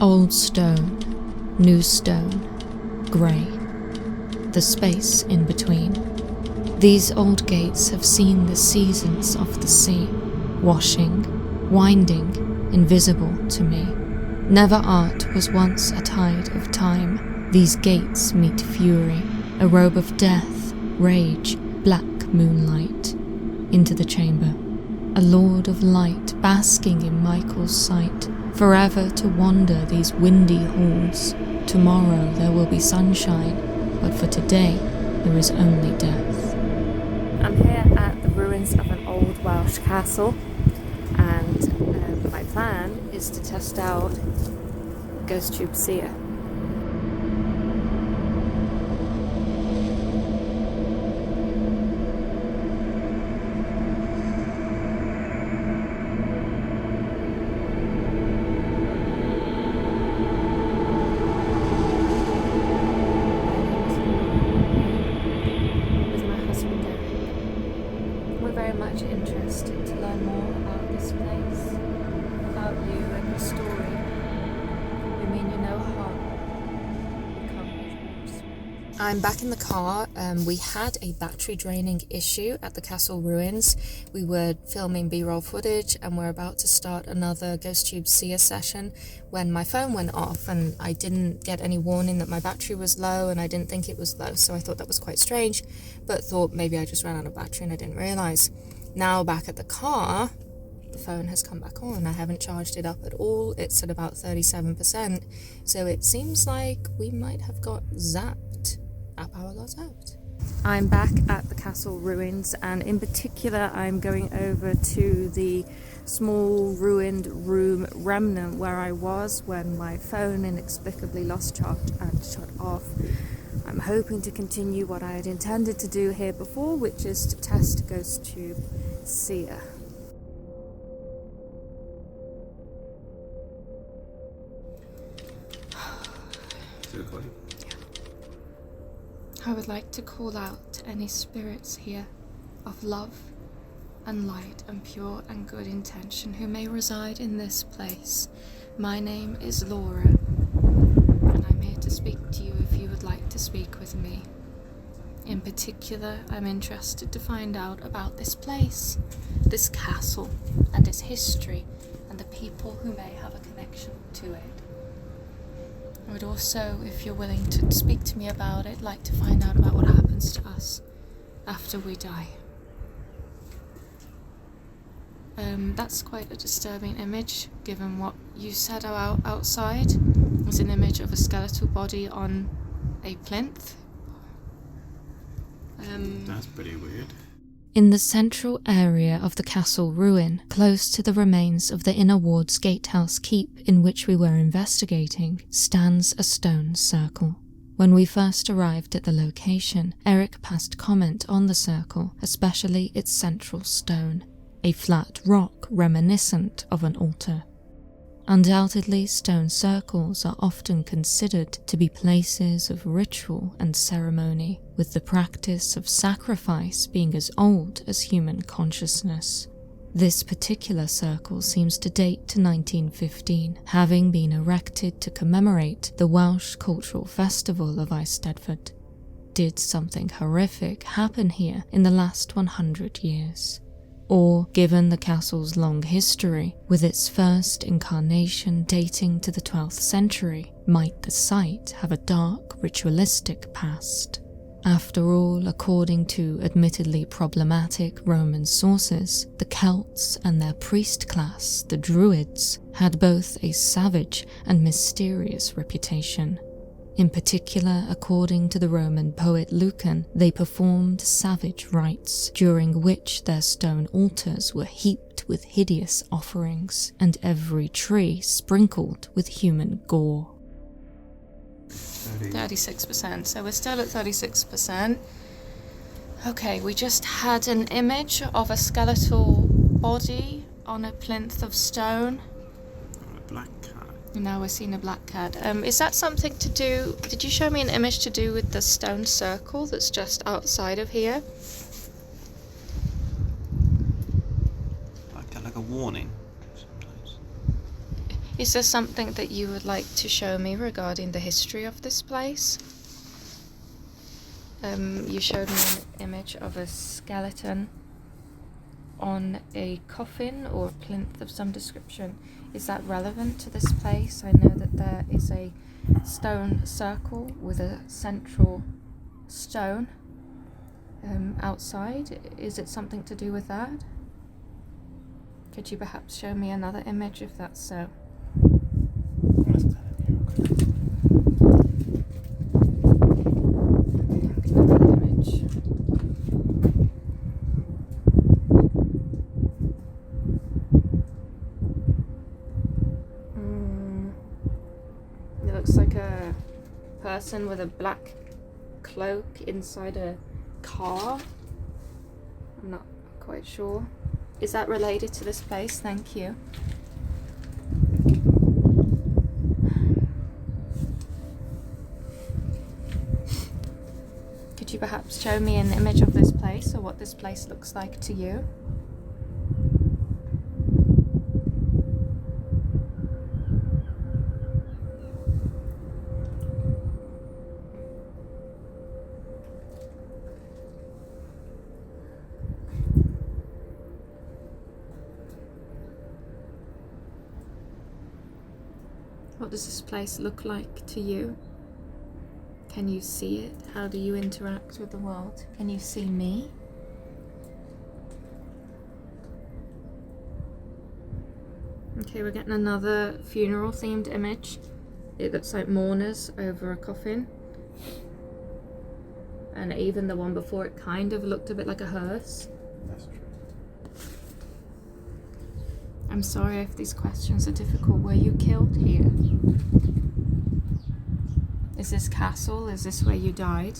Old stone, new stone, grey. The space in between. These old gates have seen the seasons of the sea, washing, winding, invisible to me. Never art was once a tide of time. These gates meet fury, a robe of death, rage, black moonlight. Into the chamber, a lord of light basking in Michael's sight, forever to wander these windy halls. Tomorrow there will be sunshine, but for today there is only death. I'm here at the ruins of an old Welsh castle, and my plan is to test out GhostTube SEER. Much interested to learn more about this place, about you and your story. We mean you no harm. I'm back in the car. We had a battery draining issue at the castle ruins. We were filming B-roll footage and we're about to start another GhostTube SEER session when my phone went off, and I didn't get any warning that my battery was low, and I didn't think it was low, so I thought that was quite strange, but thought maybe I just ran out of battery and I didn't realise. Now back at the car, the phone has come back on. I haven't charged it up at all. It's at about 37%, so it seems like we might have got zapped. Our power got out. I'm back at the castle ruins, and in particular I'm going over to the small ruined room remnant where I was when my phone inexplicably lost charge and shut off. I'm hoping to continue what I had intended to do here before, which is to test GhostTube SEER. Recording. I would like to call out to any spirits here of love and light and pure and good intention who may reside in this place. My name is Laura, and I'm here to speak to you if you would like to speak with me. In particular, I'm interested to find out about this place, this castle, and its history, and the people who may have a connection to it. I would also, if you're willing to speak to me about it, like to find out about what happens to us after we die. That's quite a disturbing image, given what you said outside. It's an image of a skeletal body on a plinth. That's pretty weird. In the central area of the castle ruin, close to the remains of the Inner Ward's gatehouse keep in which we were investigating, stands a stone circle. When we first arrived at the location, Eric passed comment on the circle, especially its central stone, a flat rock reminiscent of an altar. Undoubtedly, stone circles are often considered to be places of ritual and ceremony, with the practice of sacrifice being as old as human consciousness. This particular circle seems to date to 1915, having been erected to commemorate the Welsh Cultural Festival of Eisteddfod. Did something horrific happen here in the last 100 years? Or, given the castle's long history, with its first incarnation dating to the 12th century, might the site have a dark, ritualistic past? After all, according to admittedly problematic Roman sources, the Celts and their priest class, the Druids, had both a savage and mysterious reputation. In particular, according to the Roman poet Lucan, they performed savage rites, during which their stone altars were heaped with hideous offerings, and every tree sprinkled with human gore. 36%, so we're still at 36%. Okay, we just had an image of a skeletal body on a plinth of stone. A black cat. Now we're seeing a black cat. Is that something to do... Did you show me an image to do with the stone circle that's just outside of here? Like a warning, sometimes. Is there something that you would like to show me regarding the history of this place? You showed me an image of a skeleton on a coffin or plinth of some description. Is that relevant to this place? I know that there is a stone circle with a central stone outside. Is it something to do with that? Could you perhaps show me another image if that's so? It looks like a person with a black cloak inside a car. I'm not quite sure. Is that related to this place? Thank you. Could you perhaps show me an image of this place or what this place looks like to you? What does this place look like to you? Can you see it? How do you interact with the world? Can you see me? Okay, we're getting another funeral themed image. It looks like mourners over a coffin. And even the one before it kind of looked a bit like a hearse. That's true. I'm sorry if these questions are difficult. Were you killed here? Is this castle? Is this where you died?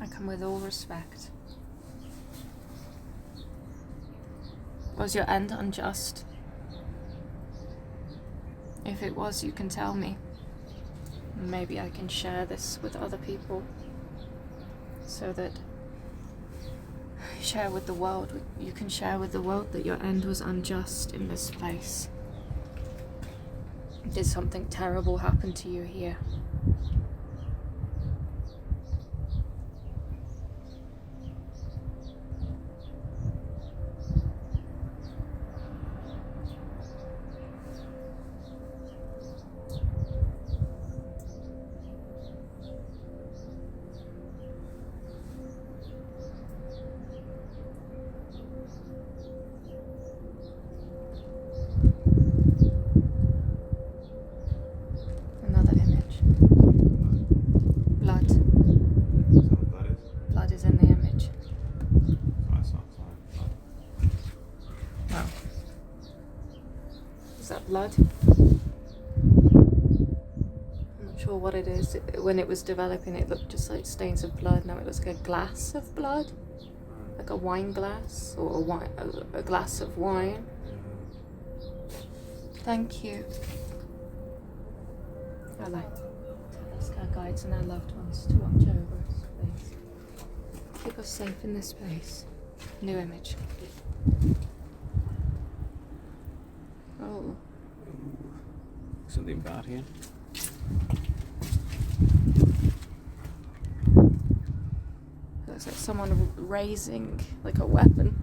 I come with all respect. Was your end unjust? If it was, you can tell me. Maybe I can share this with other people so that share with the world. You can share with the world that your end was unjust in this place. Did something terrible happen to you here? Another image. Blood. Blood is in the image. Wow. Is that blood? I'm not sure what it is. When it was developing, it looked just like stains of blood. Now it looks like a glass of blood, like a wine glass or a glass of wine. Thank you. I like to ask our guides and our loved ones to watch over us, please. Keep us safe in this place. New image. Oh. Something bad here. Looks like someone raising like a weapon.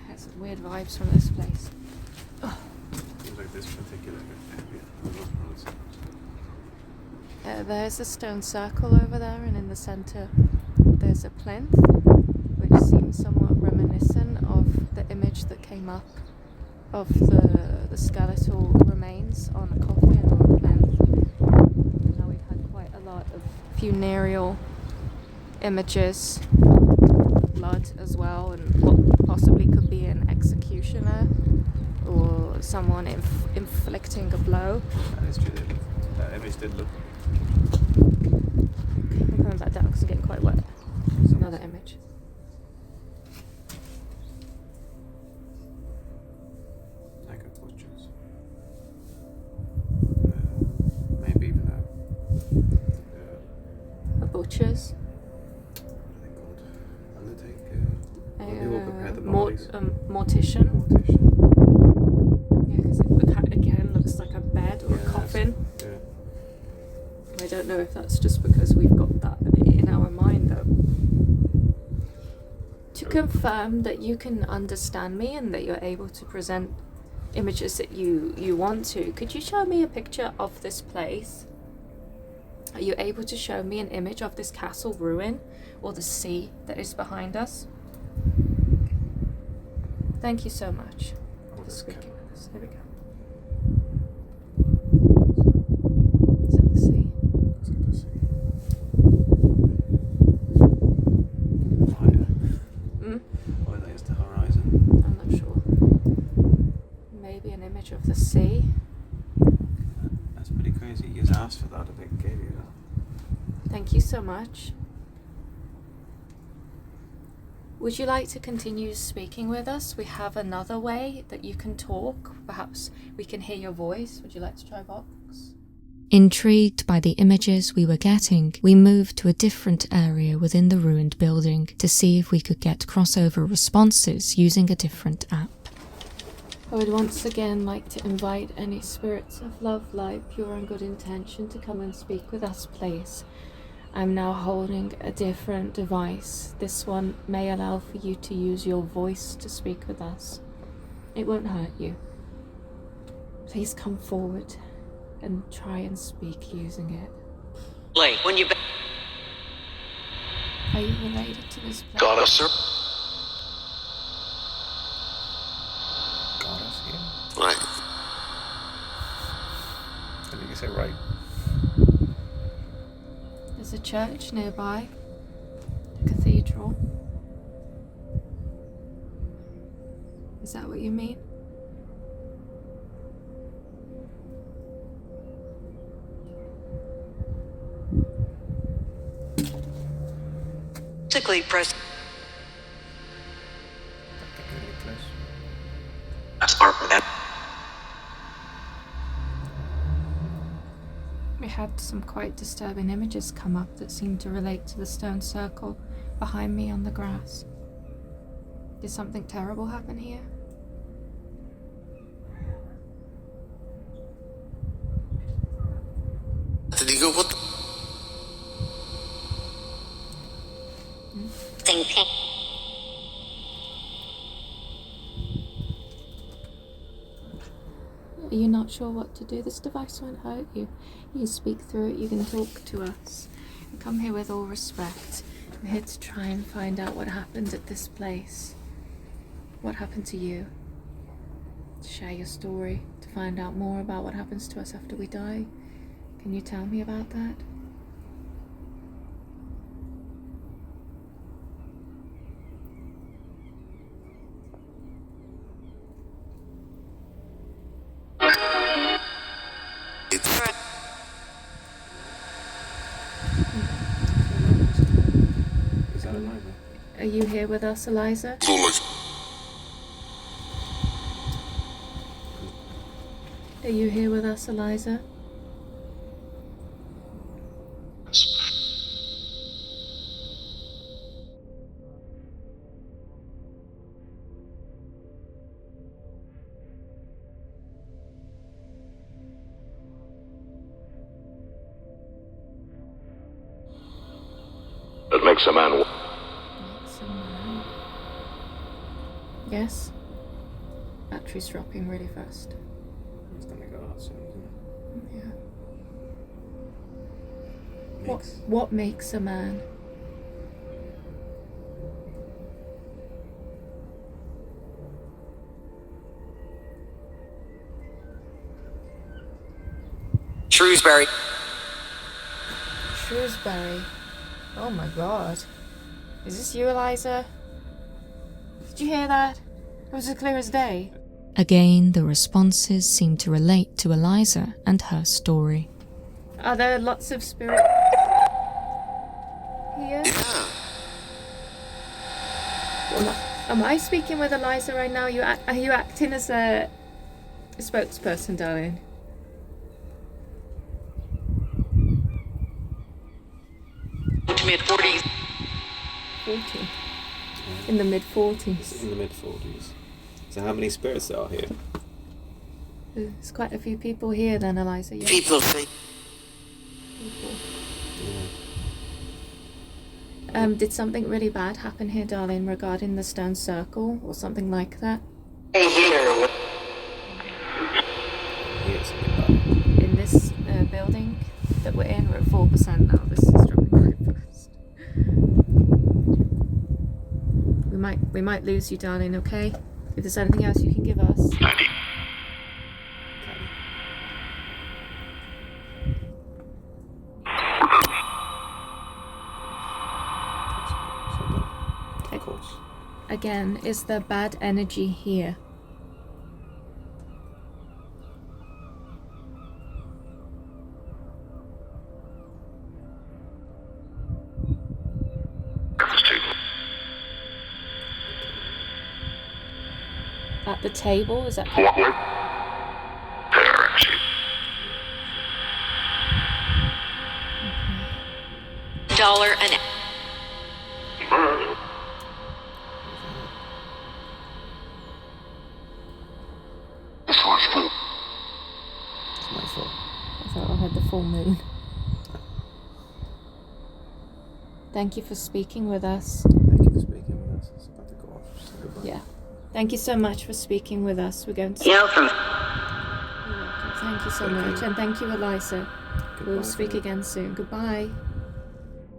Has weird vibes from this place. Oh. Seems like this particular area. There's a stone circle over there, and in the centre there's a plinth, which seems somewhat reminiscent of the image that came up of the skeletal remains on a coffin or a plinth. And now we've had quite a lot of funereal images, blood as well, and what possibly could be an executioner or someone inflicting a blow. That is true. That image did look. I'm coming back down because I'm getting quite wet. Another image. butchers. Maybe even A butcher's? what are they called? Undertaker. They will prepare the bodies. Mortician? Mortician. Yeah, because it again looks like a bed or a Yeah, coffin. Yeah. I don't know if that's just because we've got that in our mind though. To confirm that you can understand me and that you're able to present images that you want to, could you show me a picture of this place? Are you able to show me an image of this castle ruin or the sea that is behind us? Thank you so much for speaking with us. Here we go. Is that the sea? Is it the sea? Fire. Or there's the horizon. I'm not sure. Maybe an image of the sea. That's pretty crazy. You just asked for that, I think, gave you that. Thank you so much. Would you like to continue speaking with us? We have another way that you can talk. Perhaps we can hear your voice. Would you like to try Vox? Intrigued by the images we were getting, we moved to a different area within the ruined building to see if we could get crossover responses using a different app. I would once again like to invite any spirits of love, light, pure and good intention to come and speak with us, please. I'm now holding a different device. This one may allow for you to use your voice to speak with us. It won't hurt you. Please come forward and try and speak using it. Late when you Are you related to this place? got us, sir. Got us here. Right. I think you say right. There's a church nearby, a cathedral. Is that what you mean? Basically, press. Really close. That's part of that. We had some quite disturbing images come up that seemed to relate to the stone circle behind me on the grass. Did something terrible happen here? Did he go? What? Are you not sure what to do? This device won't hurt you. You speak through it, you can talk to us. I come here with all respect. I'm here to try and find out what happened at this place. What happened to you? To share your story, to find out more about what happens to us after we die. Can you tell me about that? Is that Eliza? Are you here with us, Eliza? Are you here with us, Eliza? That makes a man. Yes? Battery's dropping really fast. It's gonna go out soon, isn't Yeah. it? What makes a man? Shrewsbury. Shrewsbury. Oh my god. Is this you, Eliza? Did you hear that? It was as clear as day. Again, the responses seem to relate to Eliza and her story. Are there lots of spirit here? Yeah. Am I speaking with Eliza right now? Are you acting as a spokesperson, darling. Mid-40s. 40. In the mid-40s. In the mid-40s. So how many spirits there are here? There's quite a few people here then, Eliza. Yeah. People think. Did something really bad happen here, darling, regarding the stone circle or something like that? Hey, here. Here's something bad. In this building that we're in, we're at 4% now. This is dropping quite fast. We might lose you, darling, okay? If there's anything else you can give us. Of course. Again, is there bad energy here? At the table? Is that Dollar an It's my fault. I thought I had the full moon. Thank you for speaking with us. Thank you for speaking with us. It's about to go off. So goodbye. Yeah. Thank you so much for speaking with us. We're going to... You're welcome. You're welcome. Thank you so much. And thank you, Eliza. We'll speak again soon. Goodbye.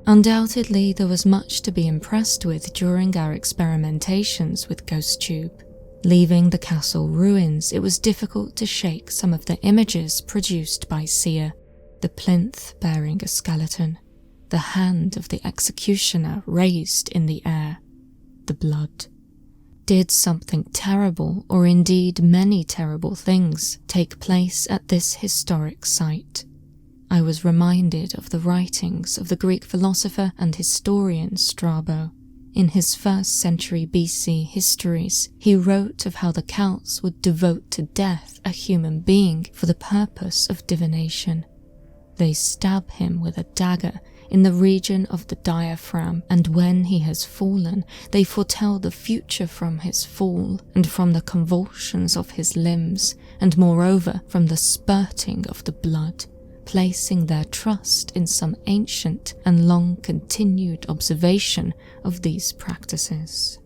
Undoubtedly, there was much to be impressed with during our experimentations with GhostTube. Leaving the castle ruins, it was difficult to shake some of the images produced by Seer. The plinth bearing a skeleton, the hand of the executioner raised in the air, the blood. Did something terrible, or indeed many terrible things, take place at this historic site? I was reminded of the writings of the Greek philosopher and historian Strabo. In his 1st century BC histories, he wrote of how the Celts would devote to death a human being for the purpose of divination. They stab him with a dagger in the region of the diaphragm, and when he has fallen, they foretell the future from his fall, and from the convulsions of his limbs, and moreover from the spurting of the blood, placing their trust in some ancient and long-continued observation of these practices.